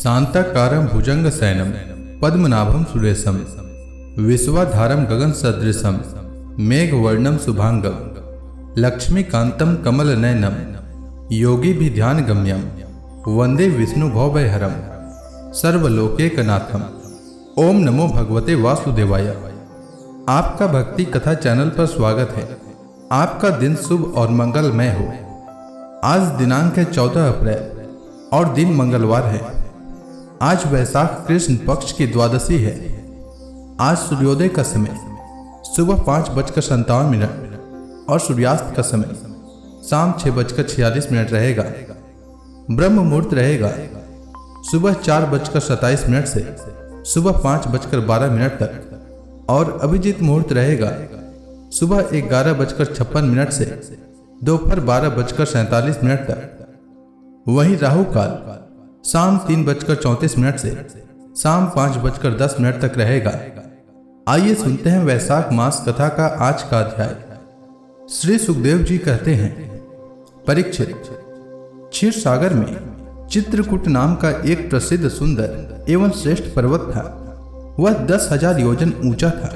शांताकारं भुजंगशयनं पद्मनाभं सुरेशं विश्वाधारं गगनसदृशं मेघवर्णं शुभांगं लक्ष्मीकान्तं कमलनयनं योगिभिध्यानगम्यं वंदे विष्णुभवभयहरं सर्वलोकैकनाथं। ओम नमो भगवते वासुदेवाय। आपका भक्ति कथा चैनल पर स्वागत है। आपका दिन शुभ और मंगलमय हो। आज दिनांक है 14 अप्रैल और दिन मंगलवार है। आज वैशाख कृष्ण पक्ष की द्वादशी है। आज सूर्योदय का समय सुबह 5:57 और सूर्यास्त का समय शाम 6:46 रहेगा। ब्रह्म मुहूर्त रहेगा सुबह 4:27 से सुबह 5:12 तक और अभिजीत मुहूर्त रहेगा सुबह 11:56 से दोपहर 12:47 तक। वहीं राहु काल शाम 3:34 से शाम 5:10 तक रहेगा। आइए सुनते हैं वैशाख मास कथा का आज का अध्याय। श्री सुखदेव जी कहते हैं, परीक्षित, क्षीर सागर में चित्रकूट नाम का एक प्रसिद्ध सुंदर एवं श्रेष्ठ पर्वत था। वह 10,000 योजन ऊंचा था।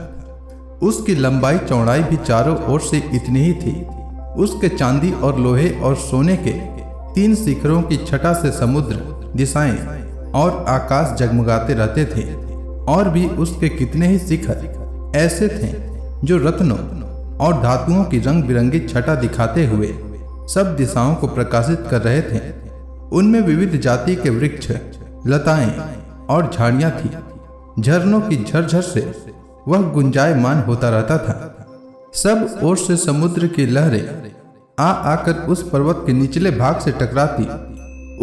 उसकी लंबाई चौड़ाई भी चारों ओर से इतनी ही थी। उसके चांदी और लोहे और सोने के 3 शिखरों की छटा से समुद्र, दिशाएं और आकाश जगमगाते रहते थे। और भी उसके कितने ही शिखर ऐसे थे जो रत्नों और धातुओं की रंग बिरंगी छटा दिखाते हुए सब दिशाओं को प्रकाशित कर रहे थे। उनमें विविध जाति के वृक्ष, लताएं और झाड़ियां थी। झरनों की झरझर से वह गुंजायमान होता रहता था। सब ओर से समुद्र की लहरें आकर उस पर्वत के निचले भाग से टकराती।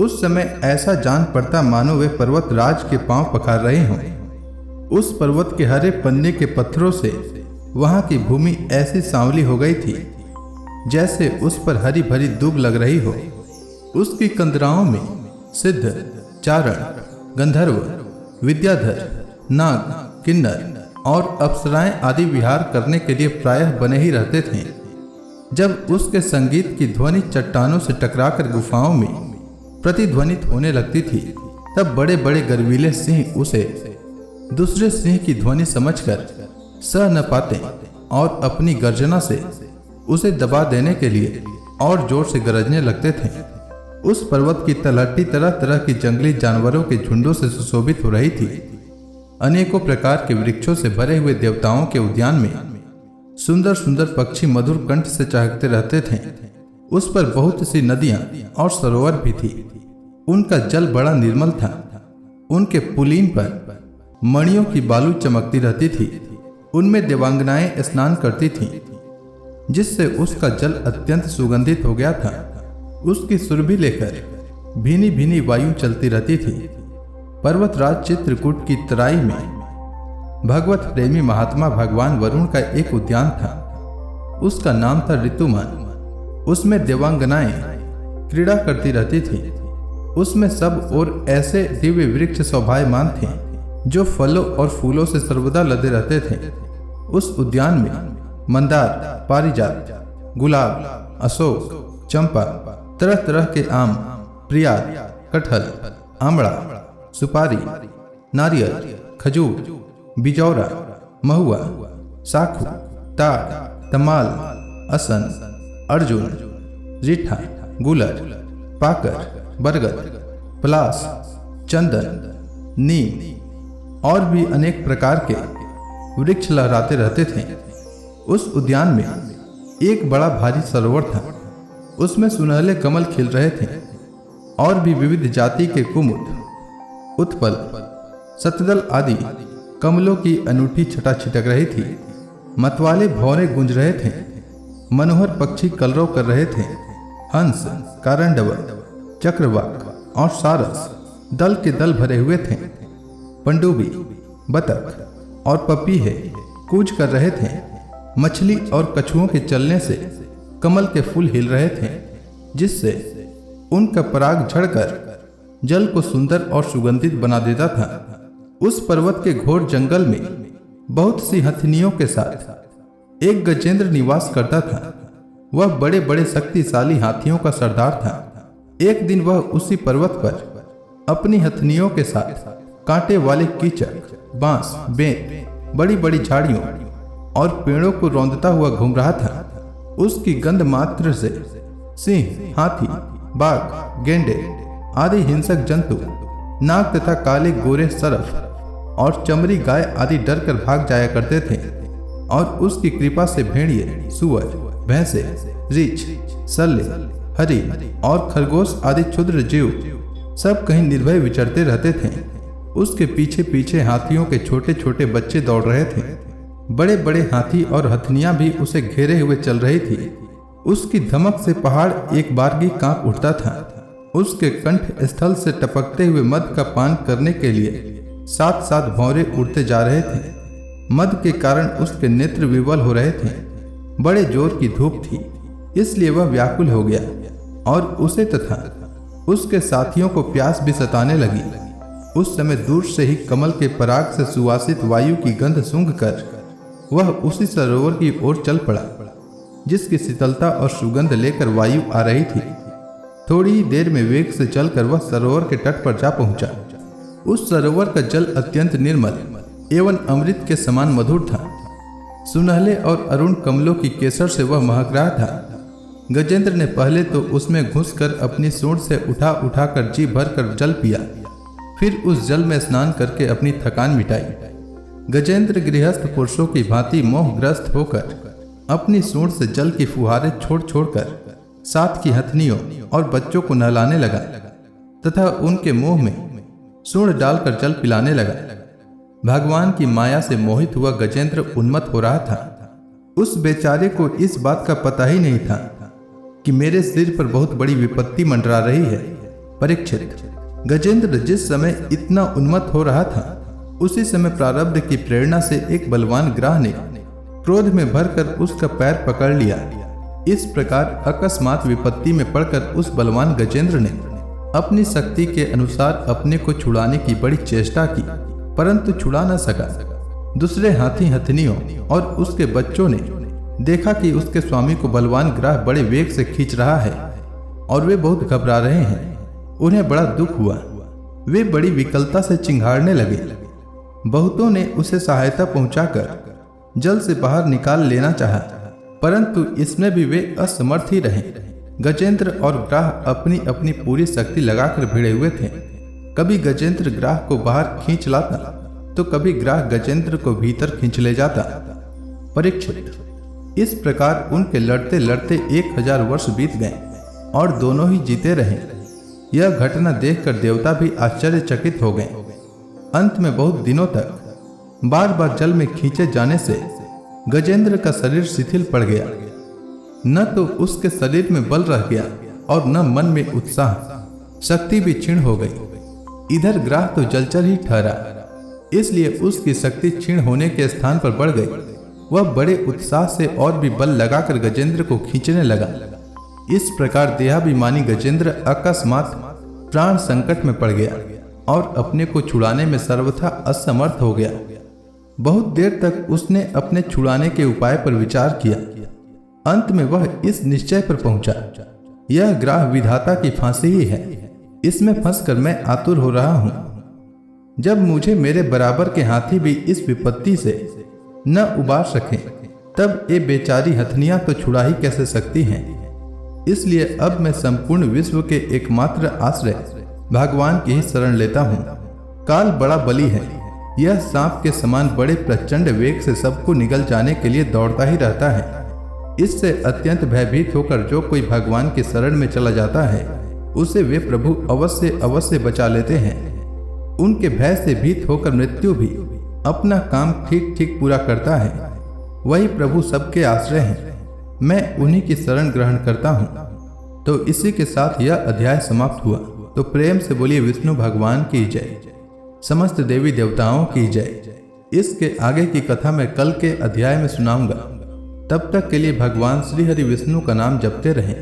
उस समय ऐसा जान पड़ता मानो वे पर्वत राज के पांव पखार रहे हों। उस पर्वत के हरे पन्ने के पत्थरों से वहां की भूमि ऐसी सांवली हो गई थी जैसे उस पर हरी भरी दूब लग रही हो। उसकी कंदराओं में सिद्ध, चारण, गंधर्व, विद्याधर, नाग, किन्नर और अप्सराएं आदि विहार करने के लिए प्रायः बने ही रहते थे। जब उसके संगीत की ध्वनि चट्टानों से टकराकर गुफाओं में प्रतिध्वनित होने लगती थी, तब बड़े बड़े गर्वीले सिंह उसे दूसरे सिंह की ध्वनि समझकर सह न पाते और अपनी गर्जना से उसे दबा देने के लिए और जोर से गरजने लगते थे। उस पर्वत की तलहटी तरह तरह की जंगली जानवरों के झुंडों से सुशोभित हो रही थी। अनेकों प्रकार के वृक्षों से भरे हुए देवताओं के उद्यान में सुंदर सुंदर पक्षी मधुर कंठ से चहकते रहते थे। उस पर बहुत सी नदियां और सरोवर भी थी। उनका जल बड़ा निर्मल था। उनके पुलीन पर मणियों की बालू चमकती रहती थी। उनमें देवांगनाएं स्नान करती थीं, जिससे उसका जल अत्यंत सुगंधित हो गया था। उसकी सुरभि लेकर भीनी भीनी वायु चलती रहती थी। पर्वतराज चित्रकूट की तराई में भगवत प्रेमी महात्मा भगवान वरुण का एक उद्यान था। उसका नाम था ऋतुमान। उसमें देवांगनाएं क्रीड़ा करती रहती थी। उसमें सब और ऐसे दिव्य वृक्ष शोभायमान थे जो फलों और फूलों से सर्वदा लदे रहते थे। उस उद्यान में मंदार, पारिजात, गुलाब, अशोक, चंपा, तरह तरह के आम, प्रियाद, कटहल, आमड़ा, सुपारी, नारियल, खजूर, बिजौरा, महुआ, साखू, ताड़, तमाल, असन, अर्जुन, रीठा, गुलर, पाकर, बरगद, पलास, चंदन, नीम और भी अनेक प्रकार के वृक्ष लहराते रहते थे। उस उद्यान में एक बड़ा भारी सरोवर था। उसमें सुनहले कमल खिल रहे थे और भी विविध जाति के कुमुद, उत्पल, शतदल आदि कमलों की अनूठी छटा छिटक रही थी। मतवाले भौरे गूंज रहे थे। मनोहर पक्षी कलरव कर रहे थे। हंस, कारंडव, चक्रवाक और सारस दल के दल भरे हुए थे। पंडुबी, बतख और पपीहे कूच कर रहे थे। मछली और कछुओं के चलने से कमल के फूल हिल रहे थे, जिससे उनका पराग झड़कर जल को सुंदर और सुगंधित बना देता था। उस पर्वत के घोर जंगल में बहुत सी हथिनियों के साथ एक गजेंद्र निवास करता था। वह बड़े बड़े शक्तिशाली हाथियों का सरदार था। एक दिन वह उसी पर्वत पर अपनी हथनियों के साथ कांटे वाले कीचड़, बांस, बेंत, बड़ी बड़ी झाड़ियों और पेड़ों को रौंदता हुआ घूम रहा था। उसकी गंध मात्र से सिंह, हाथी, बाघ, गेंडे आदि हिंसक जंतु, नाग तथा काले गोरे सरफ और चमड़ी गाय आदि डर कर भाग जाया करते थे। और उसकी कृपा से भेड़िए, सुअर, भैंसे, रीछ, सल्ले, हरिण और खरगोश आदि क्षुद्र जीव सब कहीं निर्भय विचरते रहते थे। उसके पीछे पीछे हाथियों के छोटे छोटे बच्चे दौड़ रहे थे। बड़े बड़े हाथी और हथनियां भी उसे घेरे हुए चल रही थी। उसकी धमक से पहाड़ एक बारगी कांप उठता था। उसके कंठ स्थल से टपकते हुए मद का पान करने के लिए साथ साथ भौरे उड़ते जा रहे थे। मद के कारण उसके नेत्र विवल हो रहे थे। बड़े जोर की धूप थी, इसलिए वह व्याकुल हो गया और उसे तथा उसके साथियों को प्यास भी सताने लगी। उस समय दूर से ही कमल के पराग से सुवासित वायु की गंध सूंघकर वह उसी सरोवर की ओर चल पड़ा, जिसकी शीतलता और सुगंध लेकर वायु आ रही थी। थोड़ी ही देर में वेग से चलकर वह सरोवर के तट पर जा पहुंचा। उस सरोवर का जल अत्यंत निर्मल एवं अमृत के समान मधुर था। सुनहले और अरुण कमलों की केसर से वह महक रहा था। गजेंद्र ने पहले तो उसमें घुसकर अपनी सूंड से उठा उठाकर जी भरकर जल पिया, फिर उस जल में स्नान करके अपनी थकान मिटाई। गजेंद्र गृहस्थ पुरुषों की भांति मोहग्रस्त होकर अपनी सूंड से जल की फुहारें छोड़ छोड़कर साथ की हथनियों और बच्चों को नहलाने लगा तथा उनके मुंह में सूंड डालकर जल पिलाने लगा। भगवान की माया से मोहित हुआ गजेंद्र उन्मत्त हो रहा था। उस बेचारे को इस बात का पता ही नहीं था कि मेरे सिर पर बहुत बड़ी विपत्ति मंडरा रही है। परीक्षित, गजेंद्र जिस समय इतना उन्मत्त हो रहा था, उसी समय प्रारब्ध की प्रेरणा से एक बलवान ग्राह ने क्रोध में भरकर उसका पैर पकड़ लिया। इस प्रकार अकस्मात विपत्ति में पड़कर उस बलवान गजेंद्र ने अपनी शक्ति के अनुसार अपने को छुड़ाने की बड़ी चेष्टा की, परंतु छुड़ा न सका। दूसरे हाथी हथनियों और उसके बच्चों ने देखा कि उसके स्वामी को बलवान ग्राह बड़े वेग से खींच रहा है और वे बहुत घबरा रहे हैं। उन्हें बड़ा दुख हुआ। वे बड़ी विकलता से चिंघाड़ने लगे। बहुतों ने उसे सहायता पहुंचाकर जल से बाहर निकाल लेना चाहा, परंतु इसमें भी वे असमर्थ ही रहे। गजेंद्र और ग्राह अपनी अपनी पूरी शक्ति लगाकर भिड़े हुए थे। कभी गजेंद्र ग्राह को बाहर खींच लाता तो कभी ग्राह गजेंद्र को भीतर खींच ले जाता। परीक्षित, इस प्रकार उनके लड़ते लड़ते 1000 वर्ष बीत गए और दोनों ही जीते रहे। यह घटना देखकर देवता भी आश्चर्यचकित हो गए। अंत में बहुत दिनों तक बार बार जल में खींचे जाने से गजेंद्र का शरीर शिथिल पड़ गया। न तो उसके शरीर में बल रह गया और न मन में उत्साह, शक्ति भी क्षीण हो गई। इधर ग्राह तो जलचर ही ठहरा, इसलिए उसकी शक्ति क्षीण होने के स्थान पर बढ़ गई। वह बड़े उत्साह से और भी बल लगाकर गजेंद्र को खींचने लगा। इस प्रकार देहाभिमानी गजेंद्र अकस्मात प्राण संकट में पड़ गया और अपने को छुड़ाने में सर्वथा असमर्थ हो गया। बहुत देर तक उसने अपने छुड़ाने के उपाय पर विचार किया। अंत में वह इस निश्चय पर पहुंचा, यह ग्राह विधाता की फांसी ही है। इसमें फंसकर मैं आतुर हो रहा हूं। जब मुझे मेरे बराबर के हाथी भी इस विपत्ति से न उबार सके, तब ये बेचारी हथनियां तो छुड़ा ही कैसे सकती हैं। इसलिए अब मैं संपूर्ण विश्व के एकमात्र आश्रय भगवान की ही शरण लेता हूँ। काल बड़ा बली है। यह सांप के समान बड़े प्रचंड वेग से सबको निगल जाने के लिए दौड़ता ही रहता है। इससे अत्यंत भयभीत होकर जो कोई भगवान की शरण में चला जाता है, उसे वे प्रभु अवश्य अवश्य बचा लेते हैं। उनके भय से भीत होकर मृत्यु भी अपना काम ठीक ठीक पूरा करता है। वही प्रभु सबके आश्रय हैं। मैं उन्हीं की शरण ग्रहण करता हूँ। तो इसी के साथ यह अध्याय समाप्त हुआ। तो प्रेम से बोलिए विष्णु भगवान की जय, समस्त देवी देवताओं की जय। इसके आगे की कथा मैं कल के अध्याय में सुनाऊंगा। तब तक के लिए भगवान श्री हरि विष्णु का नाम जपते रहें।